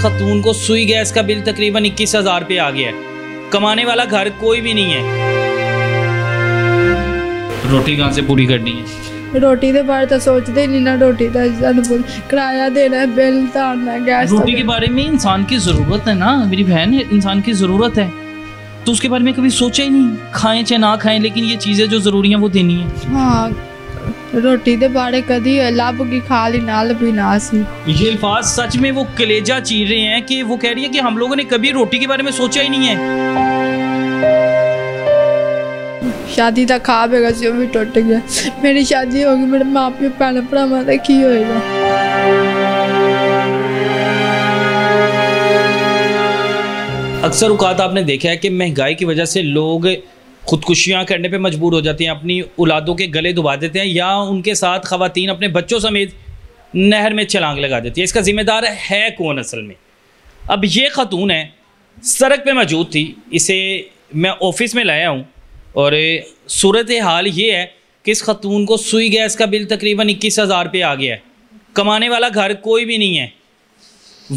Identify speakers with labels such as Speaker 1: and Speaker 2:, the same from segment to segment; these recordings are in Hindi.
Speaker 1: खतून को सुई गैस का बिल तकरीबन 21,000 रुपये आ गया है। कमाने वाला घर कोई भी नहीं है। रोटी कहाँ से पूरी करनी है?
Speaker 2: रोटी के बारे तो सोचते ही नहीं ना। रोटी का किराया देना है, बिल तारना है, गैस।
Speaker 1: रोटी के बारे में इंसान की ज़रूरत है ना मेरी बहन, इंसान की ज़रूरत है, तो उसके बारे में कभी सोचा ही नहीं। खाएं चाहे ना खाएं, लेकिन ये चीज़ें जो ज़रूरी हैं वो देनी है।
Speaker 2: हाँ, रोटी के बारे कभी लब की खा ली ना लभी ना सी।
Speaker 1: ये अल्फाज सच में वो कलेजा चीर रहे हैं कि वो कह रही है कि हम लोगों ने कभी रोटी के बारे में सोचा ही नहीं है।
Speaker 2: शादी का खा बेगा से भी टूट गया। मेरी शादी होगी, मेरे माँ प्यो भैन भरावां दा की होएगा?
Speaker 1: अक्सर औकात आपने देखा है कि महंगाई की वजह से लोग खुदकुशियाँ करने पे मजबूर हो जाते हैं, अपनी औलादों के गले दबा देते हैं, या उनके साथ ख़वातीन अपने बच्चों समेत नहर में छलांग लगा देती है। इसका ज़िम्मेदार है कौन असल में? अब ये खातून है, सड़क पे मौजूद थी, इसे मैं ऑफिस में लाया हूँ और सूरत हाल ये है कि इस खातून को सुई गैस का बिल तकरीबन 21,000 रुपये आ गया है। कमाने वाला घर कोई भी नहीं है,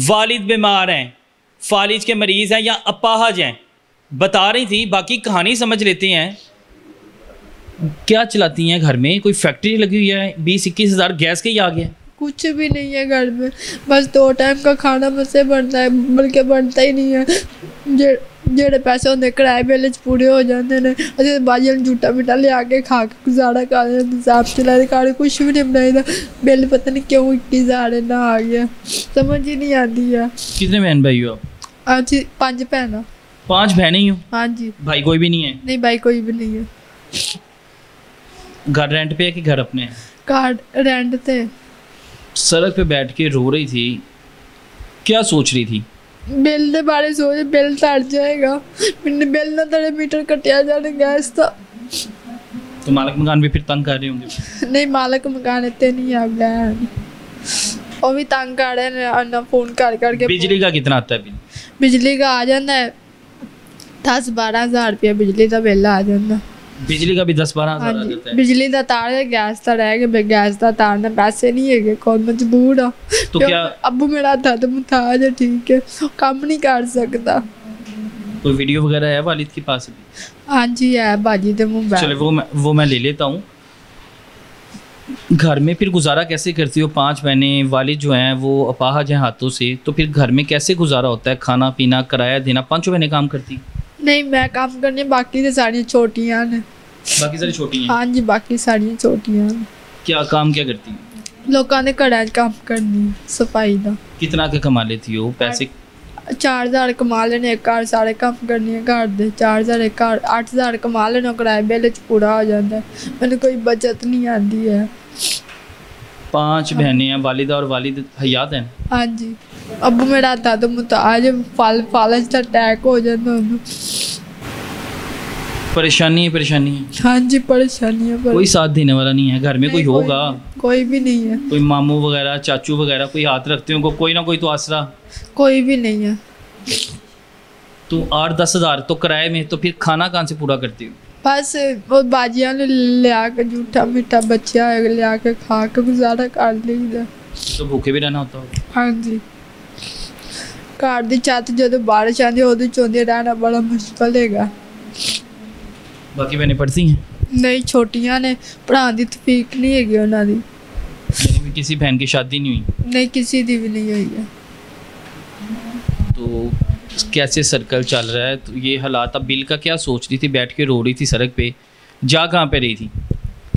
Speaker 1: वालिद बीमार हैं, फालिज के मरीज़ हैं या अपाहज हैं। बता रही थी, बाकी कहानी समझ लेते हैं। क्या चलाती हैं घर में? कोई फैक्ट्री लगी हुई है? 20-21,000 गैस के ही आ गया?
Speaker 2: कुछ भी नहीं है घर में, बस 2 टाइम का खाना मुझसे बनता है, बल्कि बनता ही नहीं है। जेड़े पैसे होंगे किराए बिल पूरे हो जाते हैं। अरे बाजी झूठा मीठा लिया के खा के गुजारा कर हिसाब चला घर, कुछ भी नहीं बनाई। बिल पता नहीं क्यों 21,000 ना आ गया, समझ ही नहीं आती है।
Speaker 1: कितने बहन भाई हो आप?
Speaker 2: हाँ जी, 5 बहन।
Speaker 1: 5 बहनें ही हो?
Speaker 2: हाँ जी।
Speaker 1: भाई कोई भी नहीं है?
Speaker 2: नहीं, भाई कोई भी नहीं है।
Speaker 1: घर रेंट पे है कि घर अपने है?
Speaker 2: घर रेंट थे।
Speaker 1: सड़क पे बैठ के रो रही थी, क्या सोच रही थी?
Speaker 2: बिल के बारे सोच, बिल तर जाएगा, मैंने बिल ना तेरे मीटर कटिया जाने गैस था।
Speaker 1: तो मालिक मकान भी फिर तंग कर रहे होंगे?
Speaker 2: नहीं, मालिक मकान इतने नहीं आ गए, वो भी तंग कर रहे हैं ना, फोन कर करके।
Speaker 1: बिजली का कितना आता है बिल?
Speaker 2: बिजली का आ जाता है 10-12 हज़ार रुपया बिजली का बिल आ जाता।
Speaker 1: बिजली का भी 10-12 हज़ार आ जाता है?
Speaker 2: बिजली का तार है, गैस का रह गया, गैस का तारना पैसे नहीं है, कौन मजबूर आ।
Speaker 1: तो क्या
Speaker 2: अबू मेरा था तो मुताज है, ठीक है, काम नहीं कर सकता।
Speaker 1: कोई वीडियो वगैरह है वालिद के पास?
Speaker 2: हाँ जी है, बाजी दे मोबाइल।
Speaker 1: चलो वो मैं ले लेता हूँ। घर में फिर गुजारा कैसे करती हो? 5 बहनें, वालिद जो हैं वो अपाहज हैं हाथों से, तो फिर घर में कैसे गुजारा होता है? खाना पीना, किराया देना, 5 बहनें काम करती?
Speaker 2: नहीं, मैं काम करनी, बाकी तो सारी छोटियाँ ने।
Speaker 1: बाकी सारी छोटी हैं?
Speaker 2: हाँ जी, बाकी सारी छोटियाँ।
Speaker 1: क्या काम क्या करती हैं?
Speaker 2: लोगों ने घर काम करनी, सफाई का।
Speaker 1: कितना के कमा लेती हो पैसे?
Speaker 2: 4,000 कमा लेने एक घर, सारे काम करनी है घर दे। 4,000 एक घर, 8,000 कमा लेना, किराए बिल पूरा हो जाता है। मैंने कोई बचत नहीं आती है।
Speaker 1: 5 बहनें हैं, वालिदा और वालिद हयात हैं?
Speaker 2: हाँ जी। अबू मेरा था तो मुताज, फालज का अटैक हो जाता है।
Speaker 1: परेशानी है।
Speaker 2: हाँ जी, परेशानी है।
Speaker 1: कोई साथ देने वाला नहीं है घर में? कोई होगा?
Speaker 2: कोई भी नहीं है।
Speaker 1: कोई मामू वगैरह, चाचू वगैरह कोई हाथ रखते हो? कोई ना कोई तो आसरा?
Speaker 2: कोई भी नहीं है।
Speaker 1: तो 8-10 हज़ार तो किराए में, तो फिर खाना कहाँ से पूरा करती हो?
Speaker 2: बस वो बाजियाँ ले आके झूठा मीठा बच्चा ले आके खा के गुजारा कर लीजिए।
Speaker 1: तो भूखे भी रहना होता होगा?
Speaker 2: हाँ जी। घर की छत जो बारिश आती है चौंधे रहना बड़ा मुश्किल है।
Speaker 1: बाकी बहनें पढ़ती हैं?
Speaker 2: नहीं, छोटियाँ ने, पढ़ाने की तफीक नहीं है उन्होंने।
Speaker 1: किसी बहन की शादी नहीं हुई?
Speaker 2: नहीं, किसी की भी नहीं हुई है।
Speaker 1: तो कैसे सर्कल चल रहा है? तो ये हालात, अब बिल का क्या सोच रही थी? बैठ के रो रही थी सड़क पे, जा कहाँ पे रही थी?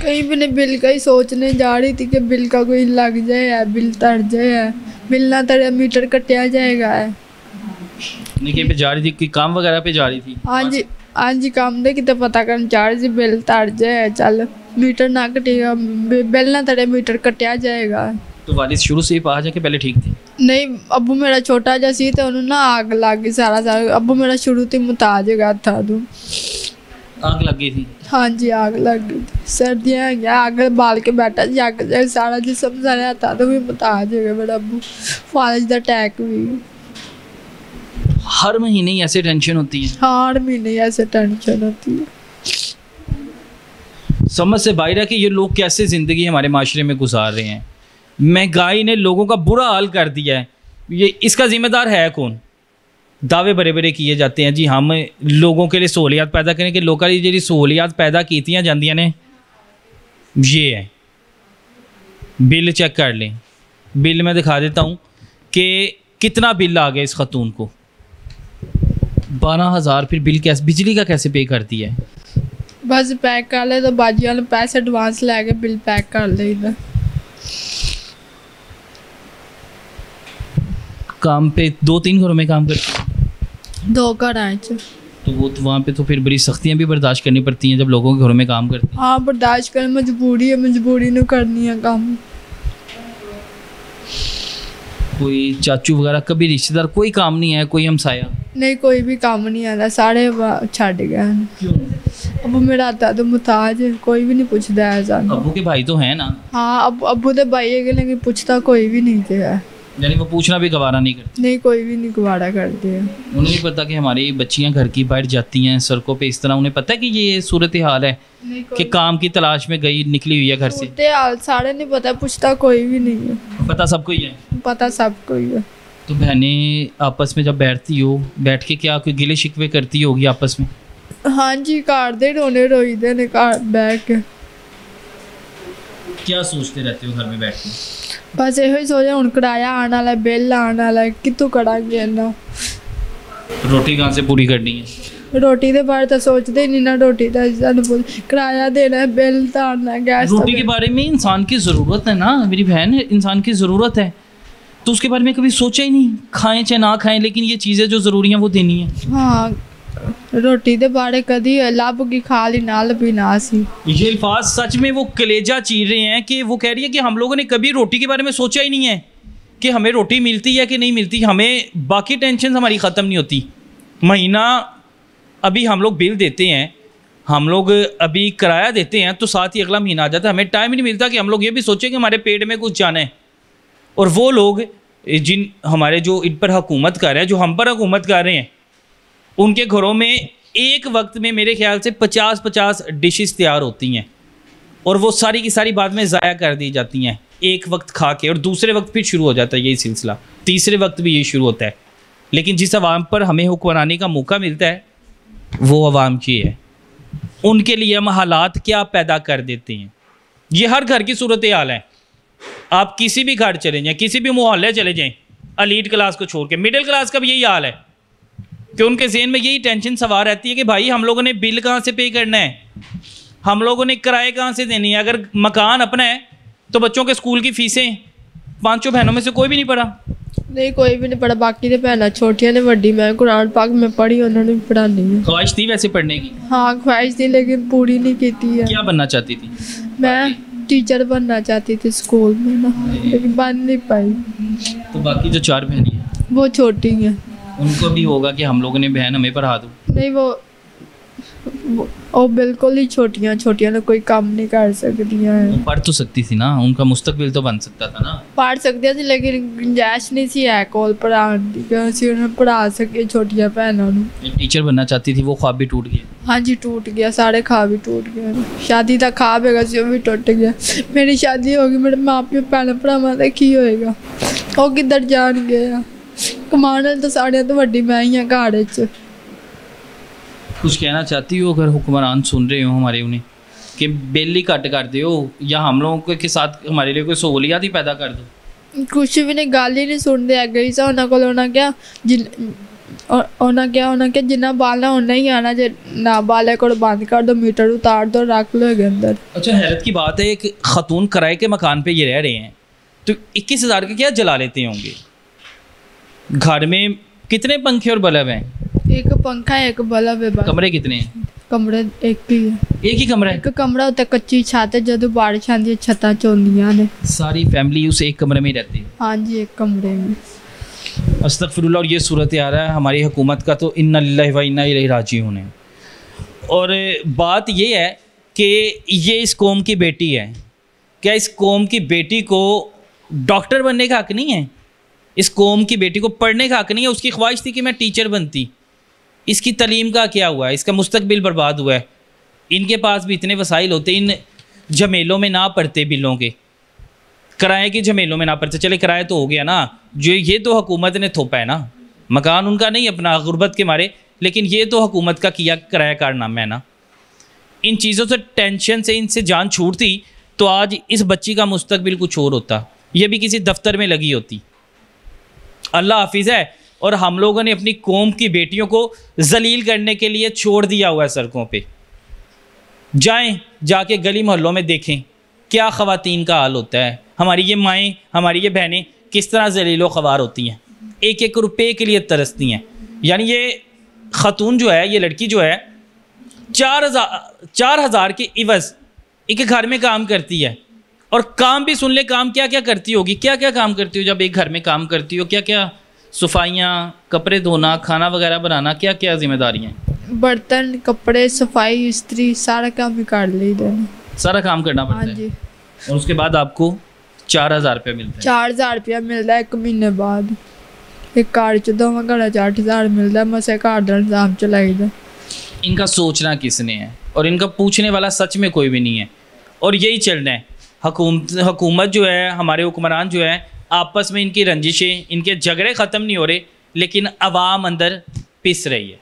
Speaker 2: कहीं भी नहीं, बिल का ही सोचने जा रही थी कि बिल का कोई लग जाए, बिल तर जाए, बिल ना तरे मीटर कटिया जाएगा।
Speaker 1: नहीं, कहीं पे जा रही थी? कोई काम वगैरह पे जा रही थी?
Speaker 2: हाँ जी, हाँ जी, काम दे कितने पता करना चाह रही थी, बिल तर जाए, चल मीटर ना कटेगा, बिल ना तरे मीटर कटिया जाएगा।
Speaker 1: तो वालिद शुरू से ही पा जाके पहले ठीक थी?
Speaker 2: नहीं, अबू मेरा छोटा जैसी तो उन्होंने ना आग लग गई सारा। अबू मेरा शुरू से मुताज गया था तो
Speaker 1: आग लग गई थी?
Speaker 2: हाँ जी, आग लग गई थी। सर्दियाँ गया, आग बाल के बैठा जी, आग सारा जिसम सारा था तो भी मुताज हो गया मेरा अबू। फालिज का अटैक भी।
Speaker 1: हर महीने ही ऐसे टेंशन होती है?
Speaker 2: हाँ, हर महीने ऐसे टेंशन होती है।
Speaker 1: समझ से बाहर है कि ये लोग कैसे ज़िंदगी हमारे माशरे में गुजार रहे हैं। महंगाई ने लोगों का बुरा हाल कर दिया है। ये इसका ज़िम्मेदार है कौन? दावे बड़े बड़े किए जाते हैं जी हम लोगों के लिए सहूलियात पैदा करें कि लोगों की जी सहूलियात पैदा कीतियां जांदियां ने ये है। बिल चेक कर लें, बिल मैं दिखा देता हूँ कि कितना बिल आ गया इस खतून को, 12,000। फिर बिल कैसे, बिजली का कैसे पे करती है?
Speaker 2: बस पैक कर ले तो बाजी वाले पैसे एडवांस लैके बिल पैक कर ले। इधर
Speaker 1: काम पे 2-3 घरों में काम करती है,
Speaker 2: 2 घर आए थे।
Speaker 1: तो वो तो वहाँ पे तो फिर बड़ी सख्तियाँ भी बर्दाश्त करनी पड़ती हैं जब लोगों के घरों में काम करती हैं।
Speaker 2: हाँ बर्दाश्त कर, मजबूरी है, मजबूरी ने करनी है काम।
Speaker 1: कोई चाचू वगैरह कभी रिश्तेदार कोई काम नहीं है, कोई हमसाया
Speaker 2: नहीं, कोई भी काम नहीं आता, सारे छड़ गए हैं।
Speaker 1: क्यों?
Speaker 2: अब मेरा आता तो मुताज है, कोई भी नहीं पूछता है सानू।
Speaker 1: अबू के भाई तो हैं ना?
Speaker 2: हाँ अब अबू दे भाई है लेकिन पूछता कोई भी नहीं है,
Speaker 1: यानी वो पूछना भी गवारा नहीं करते?
Speaker 2: नहीं, कोई भी नहीं गवारा करते हैं।
Speaker 1: उन्हें नहीं पता कि हमारी बच्चियां घर की बाहर जाती हैं सड़कों पे इस तरह, उन्हें पता है कि ये सूरत हाल है कि काम की तलाश में गई निकली हुई है घर से?
Speaker 2: हाल सारे नहीं पता, पूछता कोई भी नहीं है।
Speaker 1: पता सबको ही है?
Speaker 2: पता सबको ही है।
Speaker 1: तो बहनें आपस में जब बैठती हो, बैठ के क्या कोई गिले शिकवे करती होगी आपस में?
Speaker 2: हाँ जी, घर दे रोने रोईदे ने घर बैठ के।
Speaker 1: क्या सोचते रहते हो घर में बैठ के?
Speaker 2: बस यो ही सोचा हूँ किराया आने वाला, बिल आने वाला, कितों करांगे इन्ना।
Speaker 1: रोटी कहाँ से पूरी करनी है?
Speaker 2: रोटी के बारे तो सोचते ही नहीं ना, रोटी का किराया देना है, बिल तो आना है, गैस।
Speaker 1: रोटी के बारे में इंसान की ज़रूरत है ना मेरी बहन, इंसान की ज़रूरत है, तो उसके बारे में कभी सोचा ही नहीं। खाएं चाहे ना खाएं, लेकिन ये चीज़ें जो ज़रूरी हैं वो देनी है।
Speaker 2: हाँ रोटी के बारे कभी लब की खा ली ना लभी ना सी।
Speaker 1: ये अल्फाज सच में वो कलेजा चीर रहे हैं कि वो कह रही है कि हम लोगों ने कभी रोटी के बारे में सोचा ही नहीं है कि हमें रोटी मिलती है कि नहीं मिलती, हमें बाकी टेंशन हमारी ख़त्म नहीं होती। महीना अभी हम लोग बिल देते हैं, हम लोग अभी किराया देते हैं, तो साथ ही अगला महीना आ जाता है, हमें टाइम ही नहीं मिलता कि हम लोग ये भी सोचें कि हमारे पेट में कुछ जाना है। और वो लोग जिन हमारे जो इन पर हुकूमत कर रहे हैं, जो हम पर हुकूमत कर रहे हैं, उनके घरों में एक वक्त में मेरे ख्याल से 50-50 डिशेस तैयार होती हैं और वो सारी की सारी बाद में ज़ाया कर दी जाती हैं एक वक्त खा के, और दूसरे वक्त फिर शुरू हो जाता है यही सिलसिला, तीसरे वक्त भी यही शुरू होता है। लेकिन जिस आवाम पर हमें हुक्मरानी का मौका मिलता है वो आवाम की है, उनके लिए हम हालात क्या पैदा कर देते हैं। ये हर घर की सूरत हाल है। आप किसी भी घर चले जाएँ, किसी भी मोहल्ले चले जाएँ, एलीट क्लास को छोड़ के मिडिल क्लास का भी यही हाल है कि उनके ज़हन में यही टेंशन सवार रहती है कि भाई हम लोगों ने बिल कहाँ से पे करना है, हम लोगों ने किराए कहाँ से देनी है। अगर मकान अपना है तो बच्चों के स्कूल की फ़ीसें 5 बहनों में से कोई भी नहीं पढ़ा।
Speaker 2: नहीं, कोई भी नहीं पढ़ा, बाकी तो भैन छोटियाँ ने वड्डी, मैं कुरान पाक में पढ़ी, उन्होंने पढ़ानी है।
Speaker 1: ख्वाहिश थी वैसे पढ़ने की?
Speaker 2: हाँ ख्वाहिश थी लेकिन पूरी नहीं की है।
Speaker 1: क्या बनना चाहती थी?
Speaker 2: मैं टीचर बनना चाहती थी स्कूल में ना, लेकिन बन नहीं पाई।
Speaker 1: तो बाकी जो 4 बहनें हैं
Speaker 2: वो छोटी हैं,
Speaker 1: उनको भी होगा कि हम लोगों ने बहन हमें पढ़ा दो।
Speaker 2: नहीं वो बिल्कुल ही छोटियाँ ने कोई काम नहीं कर सकती हैं।
Speaker 1: पढ़ तो सकती थी ना, उनका मुस्तकबिल तो बन सकता था ना।
Speaker 2: पढ़ सकती थी लेकिन गुंजाइश नहीं सी है कोल पढ़ाने की कि ਅਸੀਂ उन्हें पढ़ा सके छोटियाँ भैनों को।
Speaker 1: टीचर बनना चाहती थी, वो ख्वाब भी टूट गया?
Speaker 2: हाँ जी टूट गया, सारे ख्वाब भी टूट गए। शादी का ख्वाब है वो भी टूट गया। मेरी शादी होगी, मेरे माँ प्यो भैन भरावां दा की होएगा, वो किधर जान गया। कमाने तो साढ़े तो वड्डी मैं ही हाँ घर च।
Speaker 1: कुछ कहना चाहती हो अगर हुक्मरान सुन रहे हो हमारे, उन्हें कि बिल ही कट कर दो या हम लोगों के साथ हमारे लिए कोई सहूलियात ही पैदा कर दो?
Speaker 2: कुछ भी नहीं, गल ही नहीं सुनते है। गई सा उन्होंने को उन्हें क्या उन्हें क्या जिन्ना बालना उन्ना ही आना, जो ना बाले को बंद कर दो, मीटर उतार दो, रख लो अंदर।
Speaker 1: अच्छा हैरत की बात है, एक खातून किराए के मकान पे ये रह रहे हैं तो 21,000 के क्या जला लेते होंगे? घर में कितने पंखे और बल्ब हैं?
Speaker 2: एक पंखा है, एक बल्ब है।
Speaker 1: कमरे कितने हैं?
Speaker 2: कमरे एक ही है। एक
Speaker 1: ही कमरा है?
Speaker 2: एक कमरा होता है, कच्ची छत है, जो बारिश आती है छत्ता चौंदियां ने।
Speaker 1: सारी फैमिली उस एक कमरे में ही रहती है?
Speaker 2: हाँ जी एक कमरे में।
Speaker 1: अस्तगफिरुल्लाह। और ये सूरत आ रहा है हमारी हुकूमत का, तो इन्ना लिल्लाहि व इन्ना इलैहि राजिऊन है। और बात ये है कि ये इस कौम की बेटी है, क्या इस कौम की बेटी को डॉक्टर बनने का हक नहीं है? इस कौम की बेटी को पढ़ने का हक नहीं है? उसकी ख्वाहिश थी कि मैं टीचर बनती, इसकी तलीम का क्या हुआ है? इसका मुस्तकबिल बर्बाद हुआ है। इनके पास भी इतने वसाइल होते, इन झमेलों में ना पड़ते, बिलों के किराए के झमेलों में ना पड़ते। चले किराया तो हो गया ना, जो ये तो हुकूमत ने थोपा है ना, मकान उनका नहीं अपना गुर्बत के मारे, लेकिन ये तो हुकूमत का किया कराया कारनामा है ना। इन चीज़ों से टेंशन से इनसे जान छूटती तो आज इस बच्ची का मुस्तकबिल कुछ और होता, ये भी किसी दफ्तर में लगी होती। अल्लाह हाफिज़ है। और हम लोगों ने अपनी कौम की बेटियों को जलील करने के लिए छोड़ दिया हुआ है सड़कों पे। जाएं, जाके गली मोहल्लों में देखें क्या ख़वातीन का हाल होता है। हमारी ये माएँ, हमारी ये बहनें किस तरह जलीलो ख़वार होती हैं, एक एक रुपये के लिए तरसती हैं। यानी ये ख़तून जो है, ये लड़की जो है 4,000 के इवज़ एक घर में काम करती है। और काम भी सुन ले, काम क्या क्या करती होगी, क्या क्या काम करती हो जब एक घर में काम करती हो, क्या क्या सफाइयाँ, कपड़े धोना, खाना वगैरह बनाना, क्या क्या जिम्मेदारियाँ हैं?
Speaker 2: बर्तन, कपड़े, सफाई, इस्त्री, सारा काम ही कर लीजिए।
Speaker 1: सारा काम करना पड़ता है।
Speaker 2: हाँ जी।
Speaker 1: और उसके बाद आपको 4,000 रुपये मिलता है।
Speaker 2: 4,000 रुपया मिलता है 1 महीने बाद। एक कार च दोवां घड़ा 8,000 मिलता है, मसे घर दा इंतजाम चलाईदा।
Speaker 1: इनका सोचना किसने है और इनका पूछने वाला सच में कोई भी नहीं है। और यही चलना है। हुकूमत जो है, हमारे हुक्मरान जो है, आपस में इनकी रंजिशें, इनके झगड़े ख़त्म नहीं हो रहे, लेकिन अवाम अंदर पिस रही है।